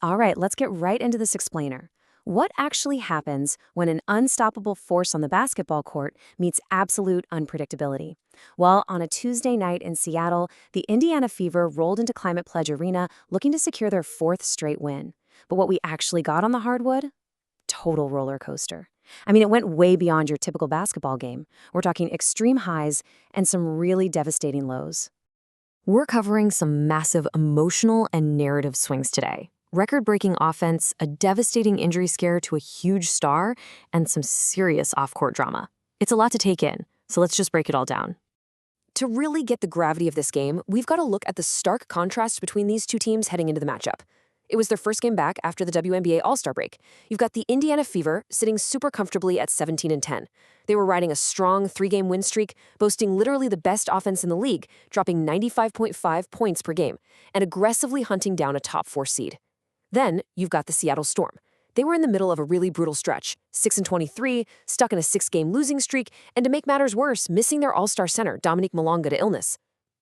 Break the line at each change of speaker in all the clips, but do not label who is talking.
All right, let's get right into this explainer. What actually happens when an unstoppable force on the basketball court meets absolute unpredictability? Well, on a Tuesday night in Seattle, the Indiana Fever rolled into Climate Pledge Arena looking to secure their fourth straight win. But what we actually got on the hardwood? Total roller coaster. I mean, it went way beyond your typical basketball game. We're talking extreme highs and some really devastating lows. We're covering some massive emotional and narrative swings today. Record-breaking offense, a devastating injury scare to a huge star, and some serious off-court drama. It's a lot to take in, so let's just break it all down. To really get the gravity of this game, we've got to look at the stark contrast between these two teams heading into the matchup. It was their first game back after the WNBA All-Star break. You've got the Indiana Fever sitting super comfortably at 17-10. They were riding a strong 3-game win streak, boasting literally the best offense in the league, dropping 95.5 points per game, and aggressively hunting down a top 4 seed. Then you've got the Seattle Storm. They were in the middle of a really brutal stretch, 6-23, stuck in a 6-game losing streak, and to make matters worse, missing their all-star center, Dominique Malonga, to illness.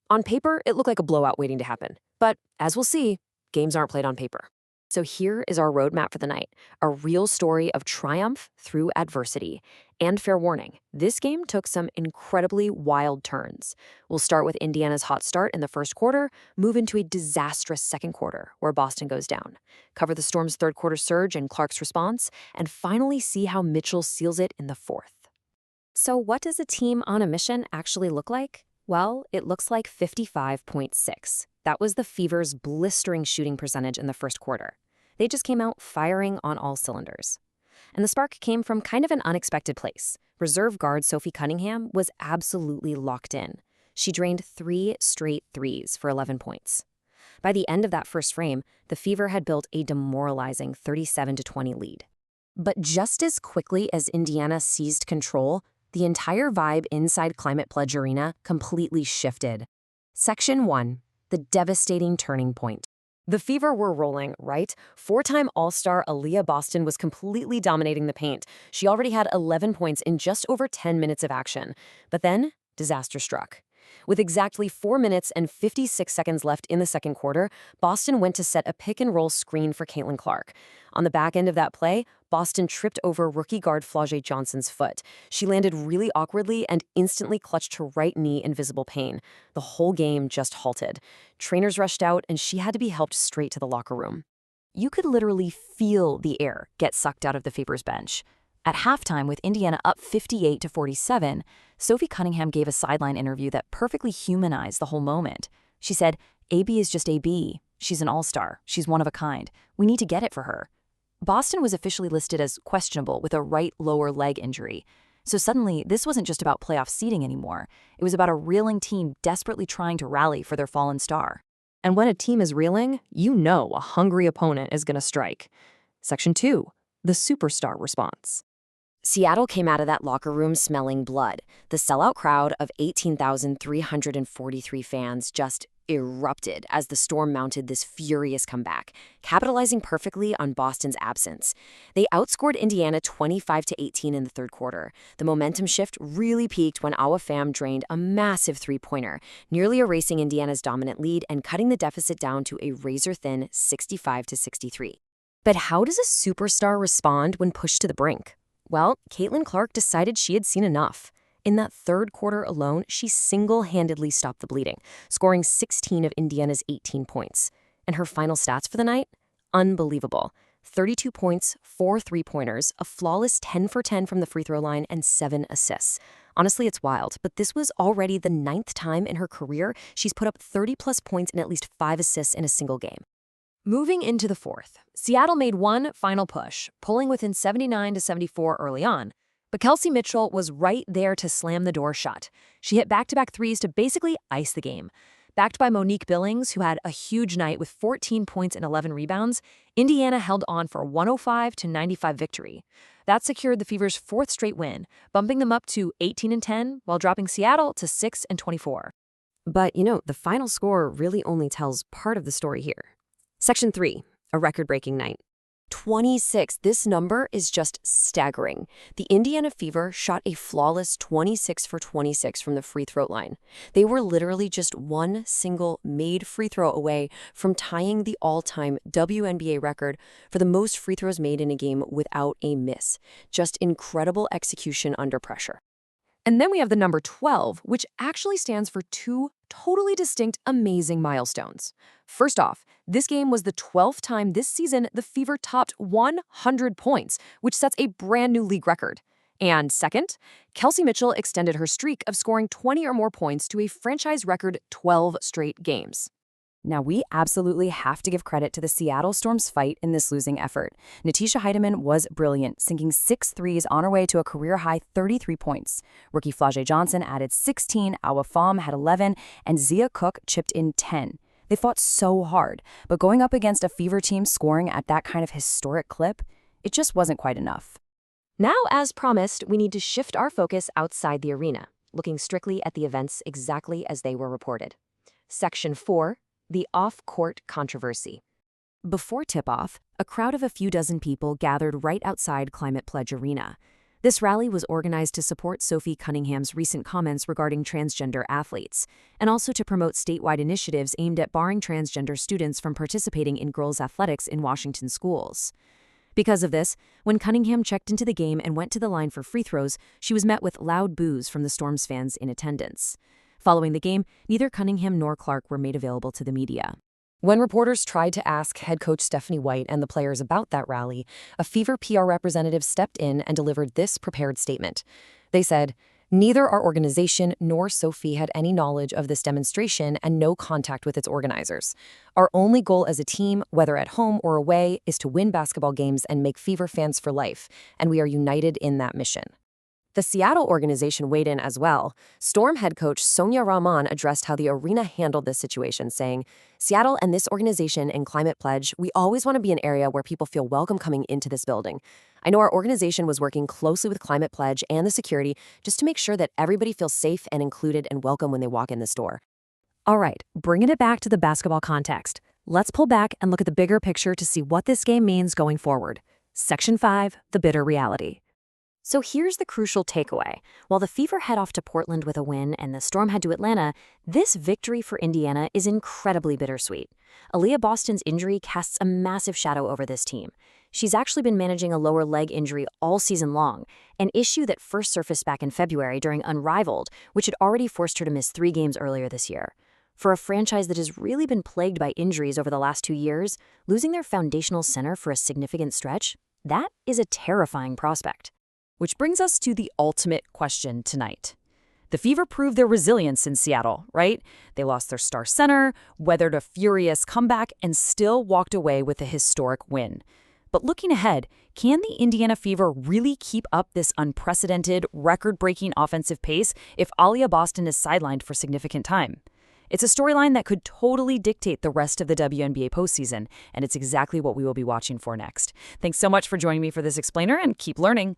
On paper, it looked like a blowout waiting to happen. But, as we'll see, games aren't played on paper. So here is our roadmap for the night, a real story of triumph through adversity. And fair warning, this game took some incredibly wild turns. We'll start with Indiana's hot start in the first quarter, move into a disastrous second quarter, where Boston goes down, cover the Storm's third quarter surge and Clark's response, and finally see how Mitchell seals it in the fourth. So what does a team on a mission actually look like? Well, it looks like 55.6. That was the Fever's blistering shooting percentage in the first quarter. They just came out firing on all cylinders. And the spark came from kind of an unexpected place. Reserve guard Sophie Cunningham was absolutely locked in. She drained 3 straight threes for 11 points. By the end of that first frame, the Fever had built a demoralizing 37-20 lead. But just as quickly as Indiana seized control, the entire vibe inside Climate Pledge Arena completely shifted. Section 1. The devastating turning point. The Fever were rolling, right? 4-time All-Star Aliyah Boston was completely dominating the paint. She already had 11 points in just over 10 minutes of action. But then, disaster struck. With exactly 4 minutes and 56 seconds left in the second quarter, Boston went to set a pick-and-roll screen for Caitlin Clark. On the back end of that play, Boston tripped over rookie guard Flau'jae Johnson's foot. She landed really awkwardly and instantly clutched her right knee in visible pain. The whole game just halted. Trainers rushed out, and she had to be helped straight to the locker room. You could literally feel the air get sucked out of the Fever's bench. At halftime, with Indiana up 58-47, Sophie Cunningham gave a sideline interview that perfectly humanized the whole moment. She said, "AB is just AB. She's an all-star. She's one of a kind. We need to get it for her." Boston was officially listed as questionable with a right lower leg injury. So suddenly, this wasn't just about playoff seeding anymore. It was about a reeling team desperately trying to rally for their fallen star. And when a team is reeling, you know a hungry opponent is going to strike. Section 2. The superstar response. Seattle came out of that locker room smelling blood. The sellout crowd of 18,343 fans just erupted as the Storm mounted this furious comeback, capitalizing perfectly on Boston's absence. They outscored Indiana 25-18 in the third quarter. The momentum shift really peaked when Awa Pham drained a massive three-pointer, nearly erasing Indiana's dominant lead and cutting the deficit down to a razor-thin 65-63. But how does a superstar respond when pushed to the brink? Well, Caitlin Clark decided she had seen enough. In that third quarter alone, she single-handedly stopped the bleeding, scoring 16 of Indiana's 18 points. And her final stats for the night? Unbelievable. 32 points, 4 three-pointers, a flawless 10 for 10 from the free throw line, and 7 assists. Honestly, it's wild, but this was already the 9th time in her career she's put up 30-plus points and at least 5 assists in a single game. Moving into the fourth, Seattle made one final push, pulling within 79-74 early on. But Kelsey Mitchell was right there to slam the door shut. She hit back-to-back threes to basically ice the game. Backed by Monique Billings, who had a huge night with 14 points and 11 rebounds, Indiana held on for a 105-95 victory. That secured the Fever's fourth straight win, bumping them up to 18-10 while dropping Seattle to 6-24. But, the final score really only tells part of the story here. Section 3, a record-breaking night.
26. This number is just staggering. The Indiana Fever shot a flawless 26 for 26 from the free throw line. They were literally just one single made free throw away from tying the all-time WNBA record for the most free throws made in a game without a miss. Just incredible execution under pressure.
And then we have the number 12, which actually stands for two totally distinct, amazing milestones. First off, this game was the 12th time this season the Fever topped 100 points, which sets a brand new league record. And second, Kelsey Mitchell extended her streak of scoring 20 or more points to a franchise record 12 straight games.
Now, we absolutely have to give credit to the Seattle Storm's fight in this losing effort. Natisha Heidemann was brilliant, sinking 6 threes on her way to a career-high 33 points. Rookie Flau'jae Johnson added 16, Awa Pham had 11, and Zia Cook chipped in 10. They fought so hard, but going up against a Fever team scoring at that kind of historic clip, it just wasn't quite enough.
Now, as promised, we need to shift our focus outside the arena, looking strictly at the events exactly as they were reported. Section 4. The off-court controversy.
Before tip-off, a crowd of a few dozen people gathered right outside Climate Pledge Arena. This rally was organized to support Sophie Cunningham's recent comments regarding transgender athletes, and also to promote statewide initiatives aimed at barring transgender students from participating in girls' athletics in Washington schools. Because of this, when Cunningham checked into the game and went to the line for free throws, she was met with loud boos from the Storm's fans in attendance. Following the game, neither Cunningham nor Clark were made available to the media.
When reporters tried to ask head coach Stephanie White and the players about that rally, a Fever PR representative stepped in and delivered this prepared statement. They said, "Neither our organization nor Sophie had any knowledge of this demonstration and no contact with its organizers. Our only goal as a team, whether at home or away, is to win basketball games and make Fever fans for life, and we are united in that mission." The Seattle organization weighed in as well. Storm head coach Sonia Rahman addressed how the arena handled this situation, saying, "Seattle and this organization and Climate Pledge, we always want to be an area where people feel welcome coming into this building. I know our organization was working closely with Climate Pledge and the security just to make sure that everybody feels safe and included and welcome when they walk in the store."
All right, bringing it back to the basketball context. Let's pull back and look at the bigger picture to see what this game means going forward. Section 5, the bitter reality.
So here's the crucial takeaway. While the Fever head off to Portland with a win and the Storm head to Atlanta, this victory for Indiana is incredibly bittersweet. Aliyah Boston's injury casts a massive shadow over this team. She's actually been managing a lower leg injury all season long, an issue that first surfaced back in February during Unrivaled, which had already forced her to miss 3 games earlier this year. For a franchise that has really been plagued by injuries over the last 2 years, losing their foundational center for a significant stretch, that is a terrifying prospect.
Which brings us to the ultimate question tonight. The Fever proved their resilience in Seattle, right? They lost their star center, weathered a furious comeback, and still walked away with a historic win. But looking ahead, can the Indiana Fever really keep up this unprecedented, record-breaking offensive pace if Aliyah Boston is sidelined for significant time? It's a storyline that could totally dictate the rest of the WNBA postseason, and it's exactly what we will be watching for next. Thanks so much for joining me for this explainer, and keep learning.